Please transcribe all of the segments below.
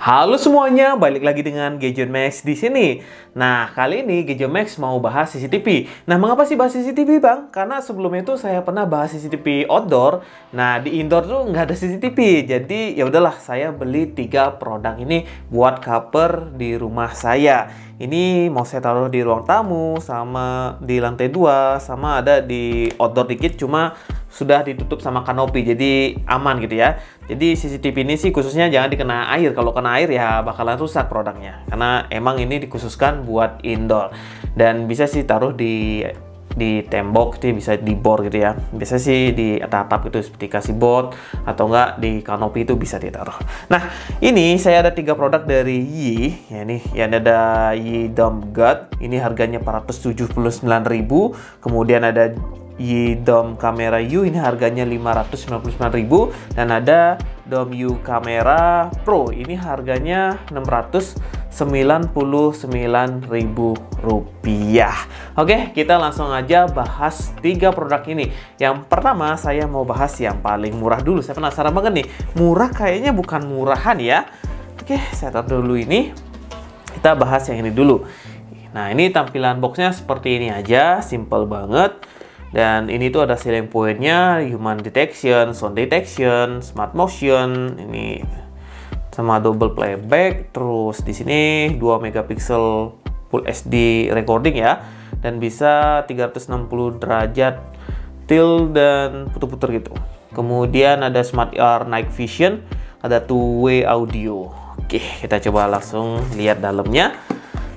Halo semuanya, balik lagi dengan Gadget Max di sini. Nah, kali ini Gadget Max mau bahas CCTV. Nah, mengapa sih bahas CCTV, Bang? Karena sebelumnya itu saya pernah bahas CCTV outdoor. Nah, di indoor tuh nggak ada CCTV. Jadi, ya udahlah, saya beli 3 produk ini buat cover di rumah saya. Ini mau saya taruh di ruang tamu, sama di lantai 2, sama ada di outdoor dikit, cuma sudah ditutup sama kanopi, jadi aman gitu ya. Jadi CCTV ini sih khususnya jangan dikena air. Kalau kena air ya bakalan rusak produknya. Karena emang ini dikhususkan buat indoor. Dan bisa sih taruh di tembok, jadi bisa di board gitu ya. Biasa sih di atap gitu seperti kasih board atau enggak di kanopi itu bisa ditaruh. Nah, ini saya ada 3 produk dari Yi. Ya nih, yang ada Yi Dome Guard. Ini harganya 479.000. Kemudian ada Yi Dome Camera U, ini harganya 599.000, dan ada Dome U Camera Pro, ini harganya 699.000 rupiah. Oke, kita langsung aja bahas 3 produk ini. Yang pertama saya mau bahas yang paling murah dulu. Saya penasaran banget nih, murah kayaknya bukan murahan ya. Oke, saya taruh dulu ini. Kita bahas yang ini dulu. Nah, ini tampilan boxnya seperti ini aja, simple banget. Dan ini tuh ada selling point-nya, human detection, sound detection, smart motion, ini sama double playback. Terus di sini 2 megapiksel full HD recording ya, dan bisa 360 derajat tilt dan puter-puter gitu. Kemudian ada smart ear night vision, ada two-way audio. Oke, kita coba langsung lihat dalamnya.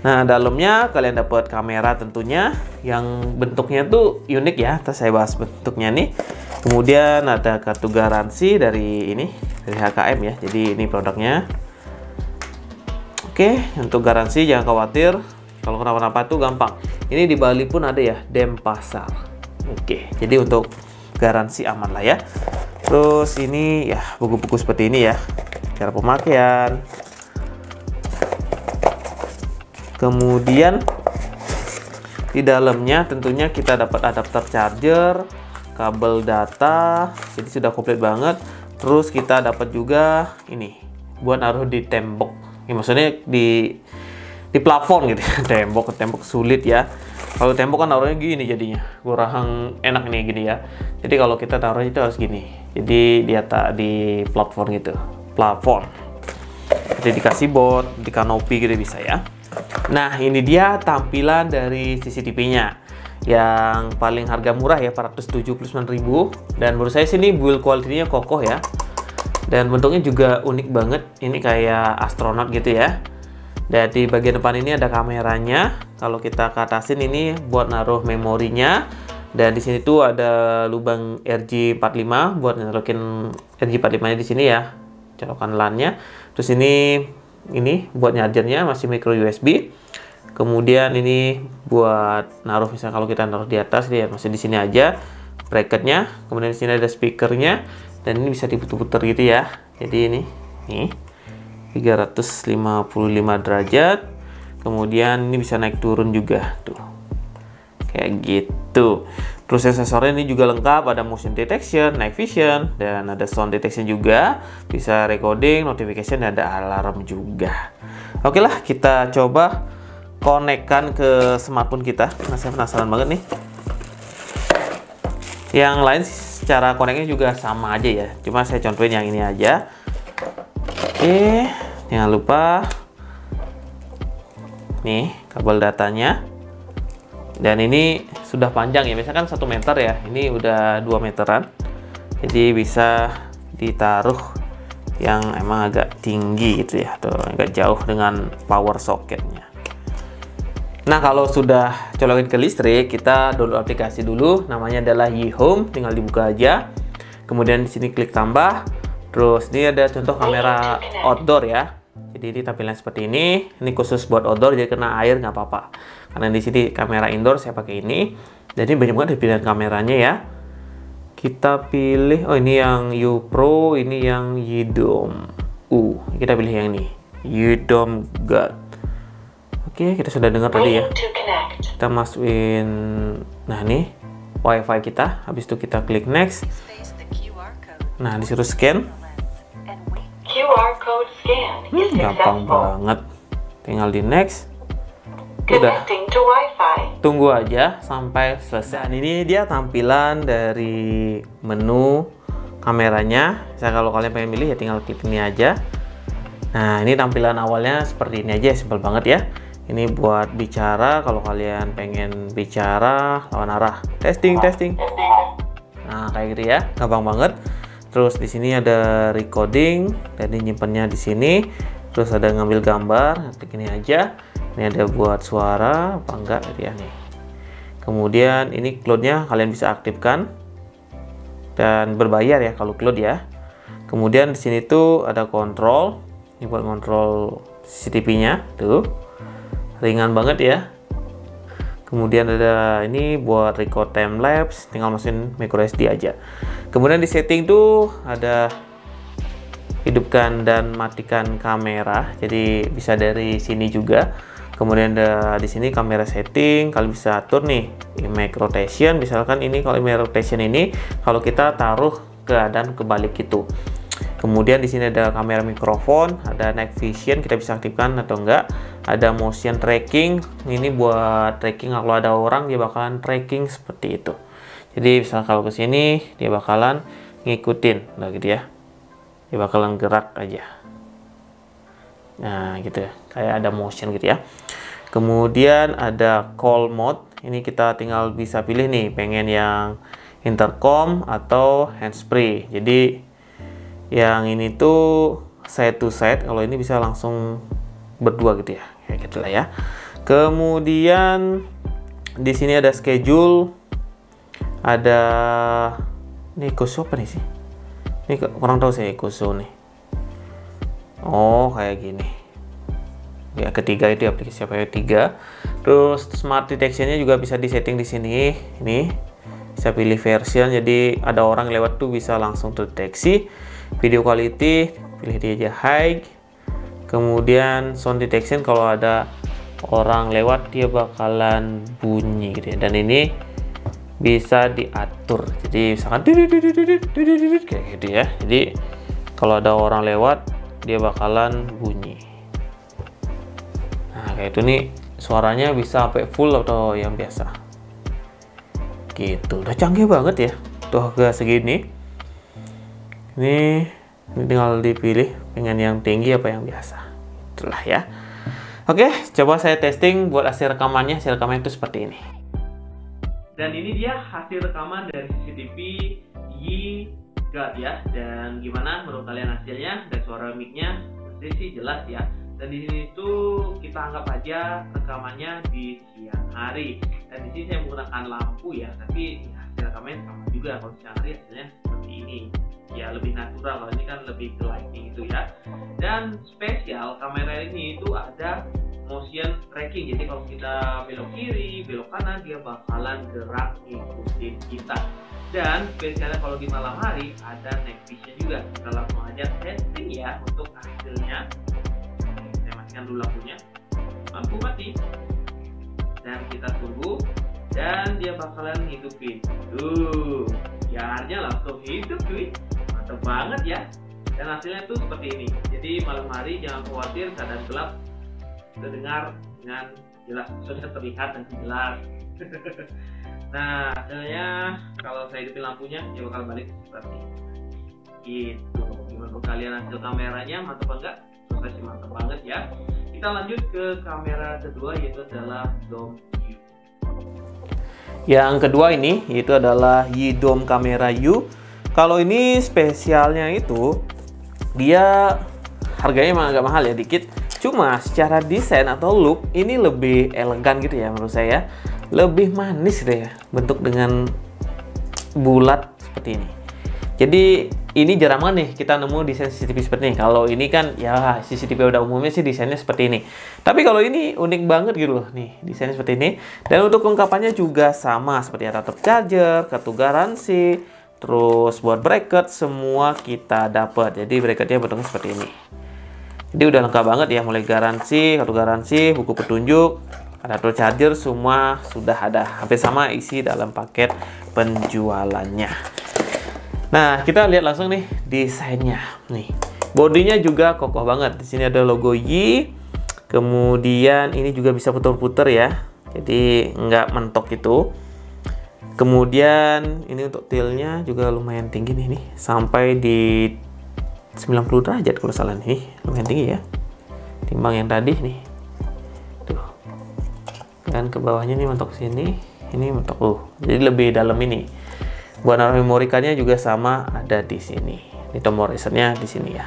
Nah, dalamnya kalian dapat kamera tentunya yang bentuknya tuh unik ya. Terus saya bahas bentuknya nih. Kemudian ada kartu garansi dari HKM ya. Jadi ini produknya. Oke, untuk garansi jangan khawatir. Kalau kenapa-napa tuh gampang. Ini di Bali pun ada ya, Denpasar. Oke, jadi untuk garansi aman lah ya. Terus ini ya buku-buku seperti ini ya. Cara pemakaian. Kemudian di dalamnya tentunya kita dapat adapter charger, kabel data, jadi sudah komplit banget. Terus kita dapat juga ini buat naruh di tembok. Ini maksudnya di plafon gitu. Tembok sulit ya. Kalau tembok kan naruhnya gini jadinya kurang enak nih gini ya. Jadi kalau kita taruh itu harus gini. Jadi di atas di plafon gitu. Plafon. Jadi dikasih board, di kanopi gitu bisa ya. Nah, ini dia tampilan dari CCTV-nya yang paling harga murah ya, 479.000, dan menurut saya sini build quality-nya kokoh ya, dan bentuknya juga unik banget. Ini kayak astronot gitu ya. Dan di bagian depan ini ada kameranya. Kalau kita ke atasin ini buat naruh memorinya, dan di sini tuh ada lubang RJ45 buat naruhin RJ45-nya di sini ya, colokan LAN-nya. Terus ini buat chargernya masih micro USB. Kemudian ini buat naruh, misalnya kalau kita naruh di atas dia masih di sini aja bracketnya. Kemudian di sini ada speakernya, dan ini bisa diputar-putar gitu ya. Jadi ini 355 derajat. Kemudian ini bisa naik turun juga tuh, kayak gitu. Terus aksesornya ini juga lengkap, ada motion detection, night vision, dan ada sound detection juga, bisa recording, notification, dan ada alarm juga. Oke lah, kita coba konekkan ke smartphone kita. Nah, saya penasaran banget nih. Yang lain secara koneknya juga sama aja ya, cuma saya contohin yang ini aja. Oke, jangan lupa nih kabel datanya. Dan ini sudah panjang ya, misalkan 1 meter ya, ini udah 2 meteran, jadi bisa ditaruh yang emang agak tinggi gitu ya, atau agak jauh dengan power socketnya. Nah, kalau sudah colokin ke listrik, kita download aplikasi dulu, namanya adalah Yi Home, tinggal dibuka aja. Kemudian di sini klik tambah. Terus ini ada contoh kamera outdoor ya. Jadi ini tampilan seperti ini. Ini khusus buat outdoor, jadi kena air nggak apa-apa. Karena di sini kamera indoor saya pakai ini. Jadi banyak banget pilihan kameranya ya. Kita pilih, oh ini yang U Pro, ini yang Yi Dome U. Kita pilih yang ini, Yi Dome Guard. Oke, kita sudah dengar tadi ya. Kita masukin, nah ini WiFi kita. Habis itu kita klik next. Nah, disuruh scan. code scan is Gampang successful. banget. Tinggal di next. Udah. Connecting to Wi-Fi. Tunggu aja sampai selesai. Dan ini dia tampilan dari menu kameranya. Kalau kalian pengen pilih ya tinggal klik ini aja. Nah, ini tampilan awalnya seperti ini aja, simpel banget ya. Ini buat bicara, kalau kalian pengen bicara lawan arah. Testing. Nah, kayak gitu ya, gampang banget. Terus di sini ada recording, dan nyimpennya di sini. Terus ada ngambil gambar, klik ini aja. Ini ada buat suara apa enggak gitu ya nih. Kemudian ini cloud-nya kalian bisa aktifkan dan berbayar ya kalau cloud ya. Kemudian di sini tuh ada kontrol, ini buat kontrol CCTV-nya tuh, ringan banget ya. Kemudian ada ini buat record time lapse, tinggal masukin micro SD aja. Kemudian di setting tuh ada hidupkan dan matikan kamera, jadi bisa dari sini juga. Kemudian ada di sini kamera setting, kalian bisa atur nih image rotation. Misalkan ini kalau image rotation ini kalau kita taruh keadaan kebalik gitu. Kemudian di sini ada kamera mikrofon, ada night vision kita bisa aktifkan atau enggak. Ada motion tracking, ini buat tracking kalau ada orang dia bakalan tracking seperti itu. Jadi misal kalau ke sini dia bakalan ngikutin, nah gitu ya. Dia bakalan gerak aja. Nah gitu ya, kayak ada motion gitu ya. Kemudian ada call mode, ini kita tinggal bisa pilih nih pengen yang intercom atau handsfree. Jadi yang ini tuh side to side, kalau ini bisa langsung berdua gitu ya, kayak gitulah ya. Kemudian di sini ada schedule, ada ini Koso apa nih sih? Ini kurang tahu saya Koso nih. Oh kayak gini ya, ketiga itu aplikasi apa ya, 3. Terus smart detection-nya juga bisa disetting di sini. Ini bisa pilih version, jadi ada orang lewat tuh bisa langsung terdeteksi. Video quality pilih dia aja high. Kemudian sound detection, kalau ada orang lewat dia bakalan bunyi gitu ya. Dan ini bisa diatur, jadi misalkan kayak gitu ya. Jadi kalau ada orang lewat dia bakalan bunyi. Nah kayak itu nih, suaranya bisa sampai full atau yang biasa gitu. Udah canggih banget ya tuh, harga segini. Ini tinggal dipilih pengen yang tinggi apa yang biasa, itulah ya. Oke, coba saya testing buat hasil rekamannya. Hasil rekamannya itu seperti ini. Dan ini dia hasil rekaman dari CCTV YGuard ya. Dan gimana menurut kalian hasilnya? Dan suara mic-nya sih jelas ya. Dan di sini tuh kita anggap aja rekamannya di siang hari. Dan di sini saya menggunakan lampu ya, tapi hasil rekamannya sama juga. Kalau siang hari hasilnya seperti ini. Ya lebih natural, kalau ini kan lebih ke lighting gitu ya. Dan spesial kamera ini itu ada motion tracking, jadi kalau kita belok kiri, belok kanan dia bakalan gerak ngikutin kita. Dan spesialnya kalau di malam hari ada night vision juga. Kita langsung aja testing ya untuk hasilnya. Saya matikan dulu lampunya, lampu mati, dan kita tunggu. Dan dia bakalan ngidupin. Tuh, jarnya langsung hidup cuy. Mantap banget ya. Dan hasilnya tuh seperti ini. Jadi malam hari jangan khawatir keadaan gelap, terdengar dengan jelas, sudah terlihat dan jelas. Nah hasilnya kalau saya hidupin lampunya dia bakal balik seperti ini. Gitu. Gimana kalian hasil kameranya, mantap enggak? Sukses, mantap banget ya. Kita lanjut ke kamera kedua, yaitu adalah Dome U. Yang kedua ini yaitu adalah YDome Camera U. Kalau ini spesialnya itu dia harganya emang agak mahal ya dikit. Cuma secara desain atau look ini lebih elegan gitu ya menurut saya. Lebih manis deh ya, bentuk dengan bulat seperti ini. Jadi ini jarang banget nih kita nemu desain CCTV seperti ini. Kalau ini kan ya CCTV udah umumnya sih desainnya seperti ini. Tapi kalau ini unik banget gitu loh nih, desainnya seperti ini. Dan untuk kelengkapannya juga sama seperti adapter charger, kartu garansi, terus buat bracket semua kita dapat. Jadi bracketnya bentuknya seperti ini. Jadi udah lengkap banget ya, mulai garansi, kartu garansi, buku petunjuk, adapter charger semua sudah ada. Hampir sama isi dalam paket penjualannya. Nah, kita lihat langsung nih desainnya. Nih, Bodinya juga kokoh banget. Di sini ada logo Yi. Kemudian ini juga bisa putar-putar ya. Jadi nggak mentok itu. Kemudian ini untuk tilnya juga lumayan tinggi nih, sampai di 90 derajat kalau salah nih, lumayan tinggi ya. Timbang yang tadi nih. Tuh. Dan ke bawahnya nih mentok sini, ini mentok jadi lebih dalam ini. Buat naruh memory card-nya juga sama ada di sini. Ini tombol resetnya di sini ya.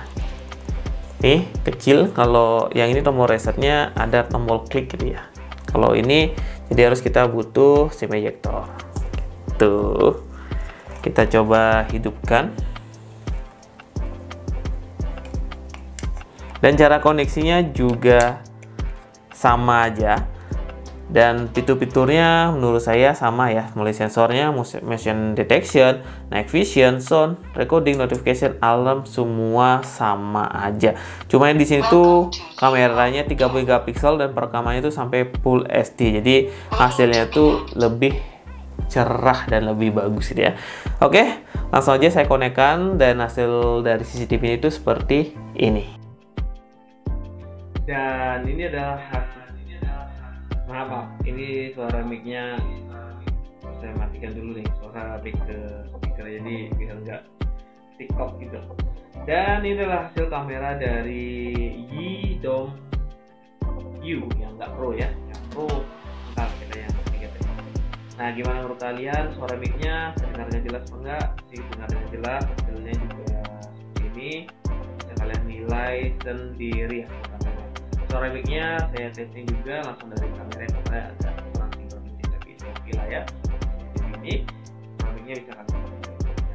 Nih kecil, kalau yang ini tombol resetnya ada tombol klik gitu ya. Kalau ini jadi harus kita butuh SIM ejector. Tuh, kita coba hidupkan. Dan cara koneksinya juga sama aja. Dan fitur-fiturnya menurut saya sama ya. Mulai sensornya, motion detection, night vision, sound, recording, notification, alarm, semua sama aja. Cuma yang di sini tuh kameranya 30 megapiksel dan perekamannya itu sampai Full HD. Jadi hasilnya tuh lebih cerah dan lebih bagus gitu ya. Oke, langsung aja saya konekkan dan hasil dari CCTV itu seperti ini. Dan ini adalah maaf, ini suara mic-nya saya matikan dulu nih, suara mic ke speaker, jadi biar nggak tiktok gitu. Dan ini adalah hasil kamera dari Yi Dom U yang nggak pro ya, yang pro ntar kita yang ketiga tadi. Nah, gimana menurut kalian suara mic-nya? Dengarnya jelas apa enggak? Sih, dengarnya jelas, hasilnya juga seperti ini. Bisa kalian nilai sendiri ya. Suara mic-nya saya testing juga langsung dari kamera yang ada kurang sinkronis, tapi oke lah ya. Jadi ini suara mic-nya bisa kalian.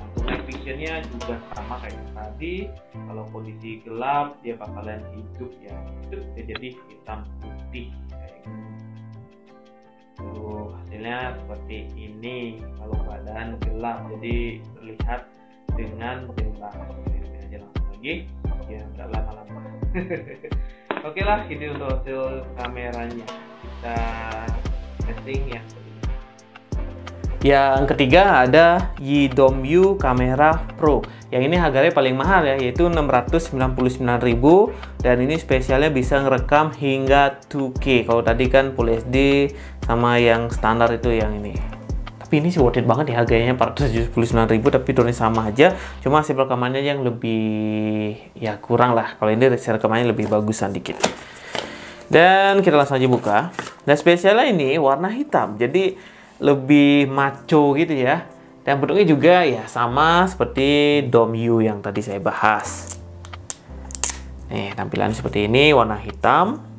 Untuk night vision-nya juga sama kayak tadi. Kalau kondisi gelap dia bakalan hidup ya, hidup jadi hitam putih. Tuh, hasilnya seperti ini kalau keadaan gelap, jadi terlihat dengan jelas. Ini aja langsung lagi ya, nggak lama-lama. Oke lah, ini untuk hasil kameranya. Kita testing ya. Yang ketiga ada Yi Dom U Camera Pro. Yang ini harganya paling mahal ya, yaitu 699.000, dan ini spesialnya bisa ngerekam hingga 2K. Kalau tadi kan Full HD sama yang standar itu yang ini. Tapi ini sih worth it banget ya, harganya 479.000 tapi turunnya sama aja. Cuma hasil rekamannya yang lebih ya kurang lah. Kalau ini hasil rekamannya lebih bagusan dikit. Dan kita langsung aja buka. Dan spesialnya ini warna hitam. Jadi lebih maco gitu ya. Dan bentuknya juga ya sama seperti Dom U yang tadi saya bahas. Nih, tampilannya seperti ini, warna hitam.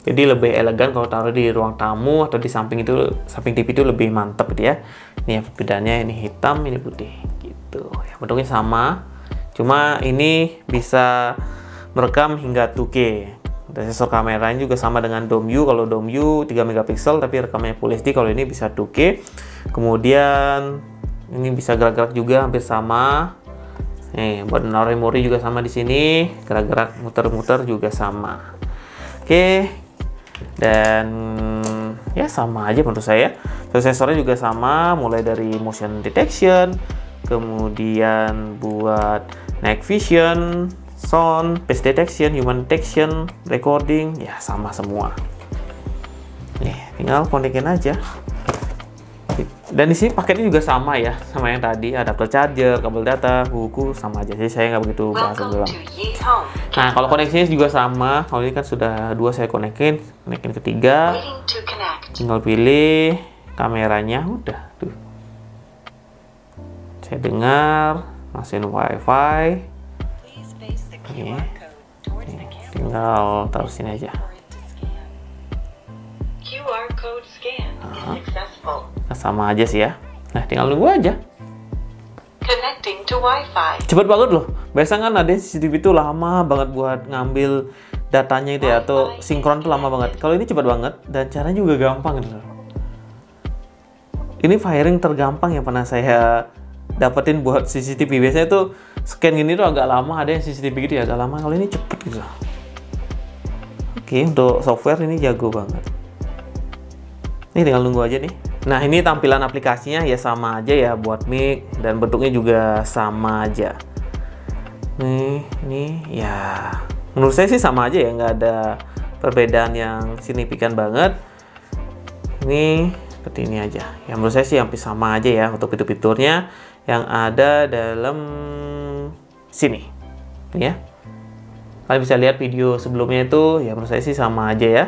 Jadi lebih elegan kalau taruh di ruang tamu atau di samping itu, samping TV itu lebih mantap gitu ya. Ini ya perbedaannya, ini hitam, ini putih gitu. Ya, bentuknya sama. Cuma ini bisa merekam hingga 2K. Dan sensor kameranya juga sama dengan Dom U. Kalau Dom U 3 megapiksel tapi rekamannya Full HD, kalau ini bisa 2K. Kemudian ini bisa gerak-gerak juga hampir sama. Nih, buat naruh memori juga sama di sini. Gerak-gerak muter-muter juga sama. Oke. Dan ya sama aja menurut saya. Sensornya juga sama, mulai dari motion detection, kemudian buat night vision, sound, face detection, human detection, recording, ya sama semua. Nih, tinggal konekin aja. Dan di sini paketnya juga sama ya, sama yang tadi, adapter charger, kabel data, buku sama aja. Jadi saya nggak begitu bahas ulang. Nah, kalau koneksinya juga sama. Kalau ini kan sudah 2 saya konekin ketiga. Tinggal pilih kameranya, udah tuh. Saya dengar, masukin WiFi. Oke. Tinggal taruh sini aja. QR code scan is successful. Sama aja sih ya. Nah, tinggal nunggu aja. Connecting to Wi-Fi. Cepet banget loh. Biasanya kan ada CCTV itu lama banget buat ngambil datanya itu ya, atau sinkron tuh lama banget. Kalau ini cepet banget dan caranya juga gampang gitu loh. Ini firing tergampang yang pernah saya dapetin buat CCTV. Biasanya tuh scan gini tuh agak lama, ada yang CCTV gitu ya agak lama. Kalau ini cepet gitu. Oke, untuk software ini jago banget. Ini tinggal nunggu aja nih. Nah, ini tampilan aplikasinya ya sama aja ya buat mic, dan bentuknya juga sama aja. Nih ya, menurut saya sih sama aja ya, nggak ada perbedaan yang signifikan banget. Ini seperti ini aja ya, menurut saya sih hampir sama aja ya untuk fitur-fiturnya yang ada dalam sini ya. Kalian bisa lihat video sebelumnya itu ya, menurut saya sih sama aja ya,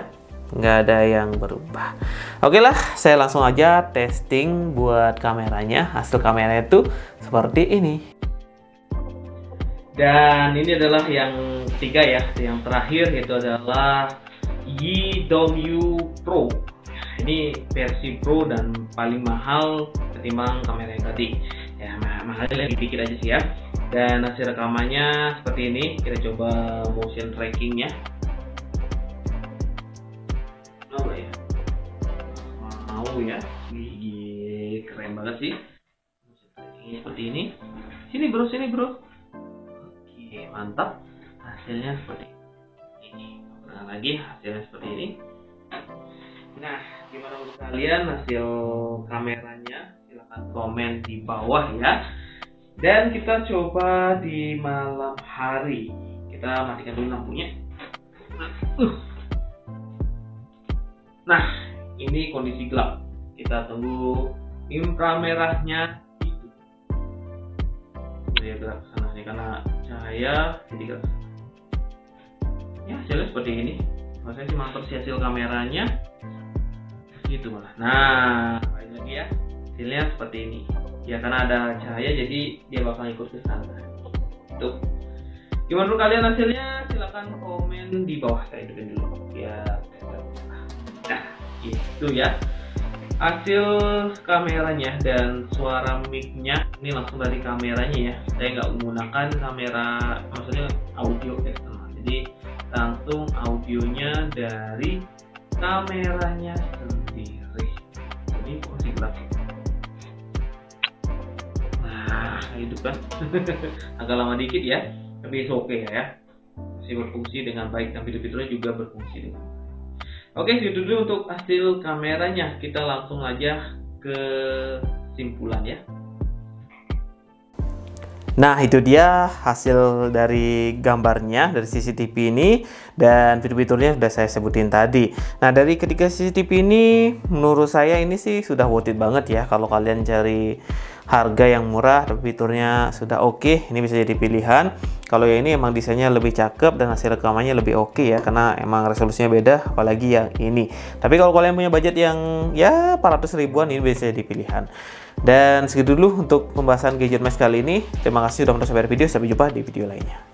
nggak ada yang berubah. Oke lah, saya langsung aja testing buat kameranya. Hasil kameranya itu seperti ini. Dan ini adalah yang ketiga ya, yang terakhir yaitu adalah Yi-Dong-Yu Pro. Ini versi Pro dan paling mahal ketimbang kamera yang tadi ya, mahalnya lebih dikit aja sih ya. Dan hasil rekamannya seperti ini. Kita coba motion trackingnya. Oh ya, mau ya, wih, keren banget sih. Motion trackingnya seperti ini. Sini bro. Oke, mantap. Hasilnya seperti ini. Pernah lagi hasilnya seperti ini. Nah, gimana menurut kalian hasil kameranya? Silahkan komen di bawah ya. Dan kita coba di malam hari. Kita matikan dulu lampunya. Nah, ini kondisi gelap. Kita tunggu inframerahnya itu. Dia gerak ke sana nih karena cahaya jadi gerak. Ya, hasilnya seperti ini. Maksudnya sih mantap sih hasil kameranya. Gitu malah. Nah, balik lagi ya. Hasilnya seperti ini. Ya karena ada cahaya jadi dia bakal ikut ke sana. Tuh. Gimana menurut kalian hasilnya? Silahkan komen di bawah. Saya hidupin dulu. Ya. Nah, itu ya. Hasil kameranya dan suara mic-nya ini langsung dari kameranya ya. Saya nggak menggunakan kamera, maksudnya audio eksternal. Jadi langsung audionya dari kameranya sendiri. Ini posisi gelap. Hidup kan agak lama dikit ya, tapi oke ya, masih berfungsi dengan baik dan fitur-fiturnya juga berfungsi dengan baik. Oke, itu dulu untuk hasil kameranya. Kita langsung aja ke kesimpulan ya. Nah, itu dia hasil dari gambarnya dari CCTV ini dan fitur-fiturnya sudah saya sebutin tadi. Nah, dari ketiga CCTV ini menurut saya ini sih sudah worth it banget ya. Kalau kalian cari harga yang murah tapi fiturnya sudah oke, ini bisa jadi pilihan. Kalau yang ini emang desainnya lebih cakep dan hasil rekamannya lebih oke ya, karena emang resolusinya beda apalagi yang ini. Tapi kalau kalian punya budget yang ya 400 ribuan, ini bisa jadi pilihan. Dan segitu dulu untuk pembahasan gadget mesh kali ini. Terima kasih sudah menonton sampai video. Sampai jumpa di video lainnya.